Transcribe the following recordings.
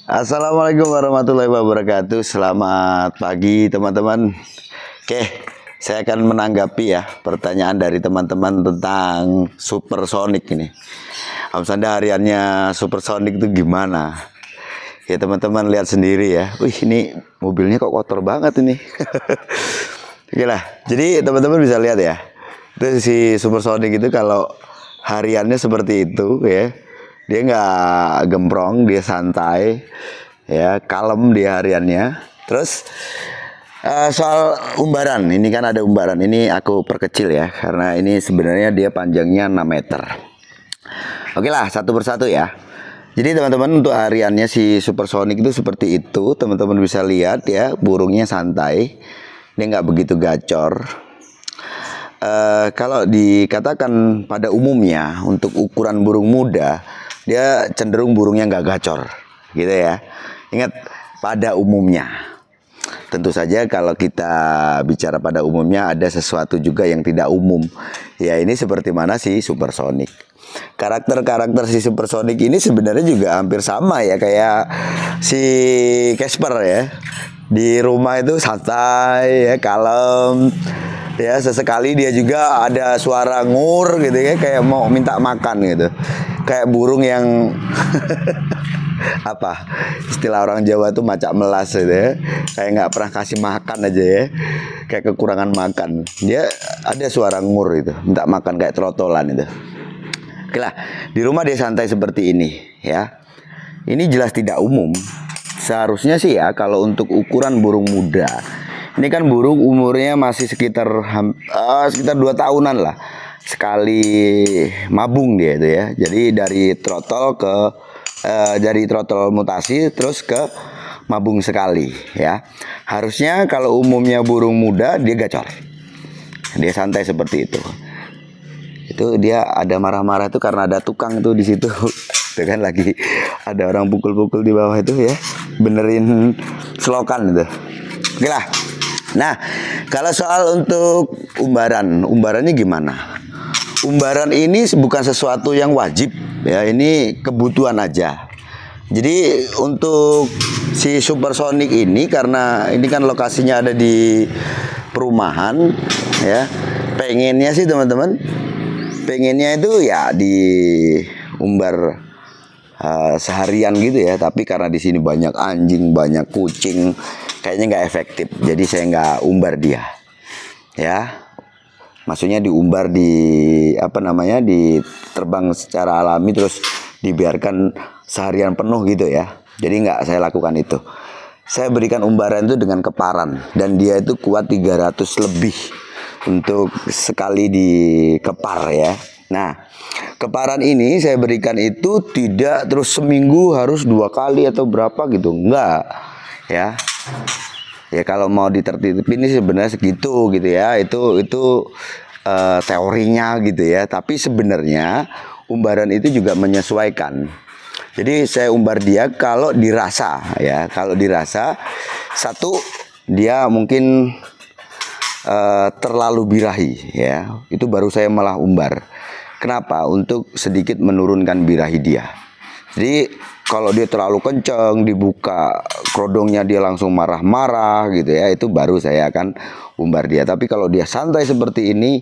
Assalamualaikum warahmatullahi wabarakatuh. Selamat pagi teman-teman. Oke, saya akan menanggapi ya pertanyaan dari teman-teman tentang supersonic ini. Om Sanda hariannya supersonic itu gimana? Ya teman-teman lihat sendiri ya. Wih, ini mobilnya kok kotor banget ini. Oke lah, jadi teman-teman bisa lihat ya. Itu si supersonic itu kalau hariannya seperti itu ya. Dia nggak gemprong, dia santai, ya kalem dia hariannya. Terus soal umbaran, ini kan ada umbaran. Ini aku perkecil ya, karena ini sebenarnya dia panjangnya 6 meter. Oke lah, satu persatu ya. Jadi teman-teman untuk hariannya si supersonic itu seperti itu. Teman-teman bisa lihat ya, burungnya santai, dia nggak begitu gacor. Kalau dikatakan pada umumnya untuk ukuran burung muda, dia cenderung burungnya nggak gacor, gitu ya. Ingat, pada umumnya. Tentu saja kalau kita bicara pada umumnya ada sesuatu juga yang tidak umum. Ya ini seperti mana si supersonic. Karakter-karakter si supersonic ini sebenarnya juga hampir sama ya kayak si Casper ya. Di rumah itu santai ya, kalem. Ya sesekali dia juga ada suara ngur gitu ya, kayak mau minta makan gitu. Kayak burung yang apa istilah orang Jawa tuh macak melas gitu ya, kayak nggak pernah kasih makan aja ya, kayak kekurangan makan. Dia ada suara ngur itu, minta makan kayak trotolan itu. Oke lah, di rumah dia santai seperti ini ya. Ini jelas tidak umum. Seharusnya sih ya kalau untuk ukuran burung muda, ini kan burung umurnya masih sekitar 2 tahunan lah. Sekali mabung dia itu ya. Jadi dari trotol mutasi terus ke mabung sekali ya. Harusnya kalau umumnya burung muda dia gacor. Dia santai seperti itu. Itu dia ada marah-marah itu karena ada tukang tuh di situ. Itu kan lagi ada orang pukul-pukul di bawah itu ya, benerin selokan itu. Oke lah. Nah, kalau soal untuk umbarannya gimana? Umbaran ini bukan sesuatu yang wajib ya, ini kebutuhan aja. Jadi untuk si supersonic ini, karena ini kan lokasinya ada di perumahan ya, pengennya sih teman-teman, pengennya itu ya di umbar seharian gitu ya. Tapi karena di sini banyak anjing, banyak kucing, kayaknya nggak efektif. Jadi saya nggak umbar dia ya. Maksudnya diumbar di terbang secara alami terus dibiarkan seharian penuh gitu ya. Jadi nggak saya lakukan itu. Saya berikan umbaran itu dengan keparan, dan dia itu kuat 300 lebih untuk sekali dikepar ya. Nah, keparan ini saya berikan itu tidak terus seminggu harus 2 kali atau berapa gitu, enggak ya. Ya kalau mau ditertibin ini sebenarnya segitu gitu ya. Itu teorinya gitu ya. Tapi sebenarnya umbaran itu juga menyesuaikan. Jadi saya umbar dia kalau dirasa ya. Kalau dirasa satu, dia mungkin terlalu birahi ya. Itu baru saya malah umbar. Kenapa? Untuk sedikit menurunkan birahi dia. Jadi kalau dia terlalu kenceng, dibuka kerodongnya dia langsung marah-marah gitu ya, itu baru saya akan umbar dia. Tapi kalau dia santai seperti ini,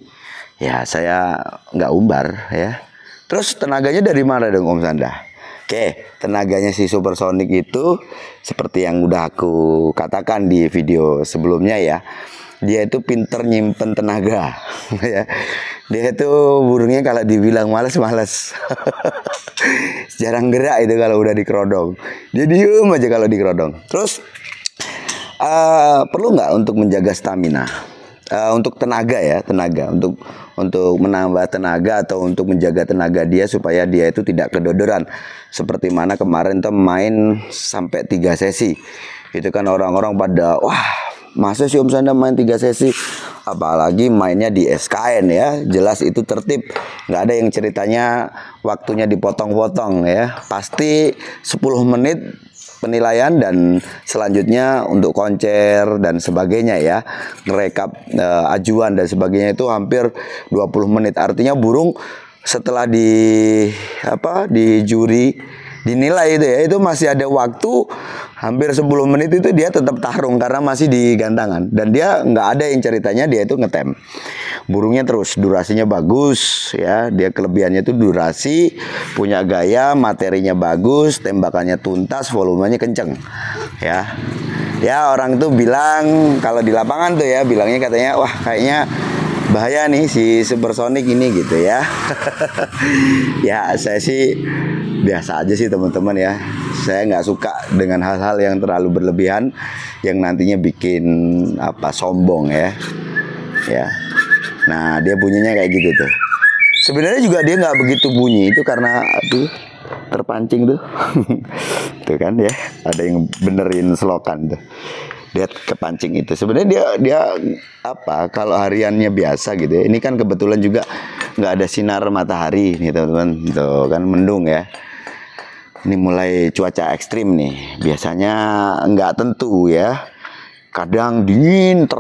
ya saya nggak umbar ya. Terus tenaganya dari mana dong Om Sanda? Oke, tenaganya si supersonic itu seperti yang udah aku katakan di video sebelumnya ya. Dia itu pinter nyimpen tenaga ya. Dia itu burungnya kalau dibilang males-males. Jarang gerak itu kalau udah dikerodong. Dia diem aja kalau dikerodong. Terus perlu nggak untuk menjaga stamina? Untuk tenaga ya, untuk menambah tenaga atau untuk menjaga tenaga dia supaya dia itu tidak kedodoran. Seperti mana kemarin tuh main sampai 3 sesi. Itu kan orang-orang pada wah, masa sih Om Sanda main 3 sesi? Apalagi mainnya di SKN ya. Jelas itu tertib. Nggak ada yang ceritanya waktunya dipotong-potong ya. Pasti 10 menit penilaian dan selanjutnya untuk koncer dan sebagainya ya. Ngerekap ajuan dan sebagainya itu hampir 20 menit. Artinya burung setelah di juri dinilai itu ya, itu masih ada waktu hampir 10 menit itu dia tetap tarung karena masih di gantangan, dan dia nggak ada yang ceritanya dia itu ngetem. Burungnya terus durasinya bagus ya, dia kelebihannya itu durasi, punya gaya, materinya bagus, tembakannya tuntas, volumenya kenceng ya. Ya orang tuh bilang kalau di lapangan tuh ya bilangnya katanya wah kayaknya bahaya nih si Supersonic ini gitu ya. Ya saya sih biasa aja sih teman-teman ya. Saya nggak suka dengan hal-hal yang terlalu berlebihan yang nantinya bikin apa sombong ya. Ya. Nah dia bunyinya kayak gitu tuh. Sebenarnya juga dia nggak begitu bunyi itu karena aduh terpancing tuh. Tuh kan ya, ada yang benerin selokan tuh. Dia kepancing itu. Sebenarnya dia apa? Kalau hariannya biasa gitu ya. Ini kan kebetulan juga nggak ada sinar matahari nih teman-teman. Tuh kan mendung ya. Ini mulai cuaca ekstrim nih. Biasanya nggak tentu ya. Kadang dingin,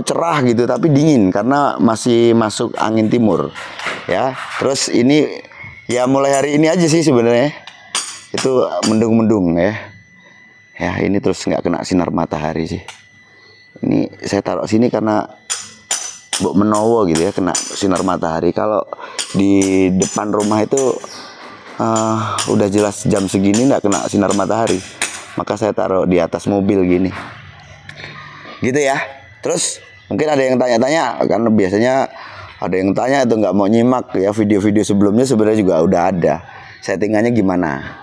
cerah gitu, tapi dingin karena masih masuk angin timur ya. Terus ini ya mulai hari ini aja sih sebenarnya itu mendung-mendung ya. Ya ini terus nggak kena sinar matahari sih. Ini saya taruh sini karena Mbok Menowo gitu ya, kena sinar matahari. Kalau di depan rumah itu udah jelas jam segini nggak kena sinar matahari, maka saya taruh di atas mobil gini. Gitu ya. Terus mungkin ada yang tanya-tanya, karena biasanya ada yang tanya itu nggak mau nyimak ya video-video sebelumnya, sebenarnya juga udah ada settingannya gimana.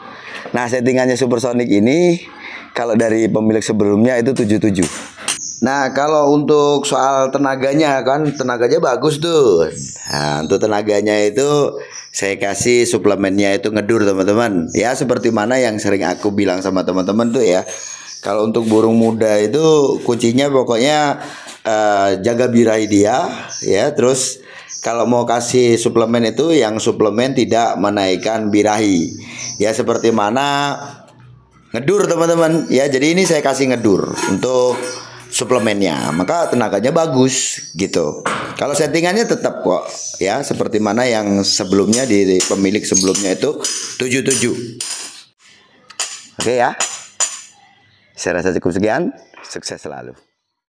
Nah settingannya Supersonic ini kalau dari pemilik sebelumnya itu 77. Nah kalau untuk soal tenaganya kan, tenaganya bagus tuh. Nah untuk tenaganya itu saya kasih suplemennya itu ngedur teman-teman. Ya seperti mana yang sering aku bilang sama teman-teman tuh ya. Kalau untuk burung muda itu kuncinya pokoknya jaga birahi dia ya. Terus kalau mau kasih suplemen itu yang suplemen tidak menaikkan birahi. Ya seperti mana ngedur teman-teman ya. Jadi ini saya kasih ngedur untuk suplemennya, maka tenaganya bagus gitu. Kalau settingannya tetap kok ya seperti mana yang sebelumnya di pemilik sebelumnya itu 77. Oke ya. Saya rasa cukup sekian. Sukses selalu.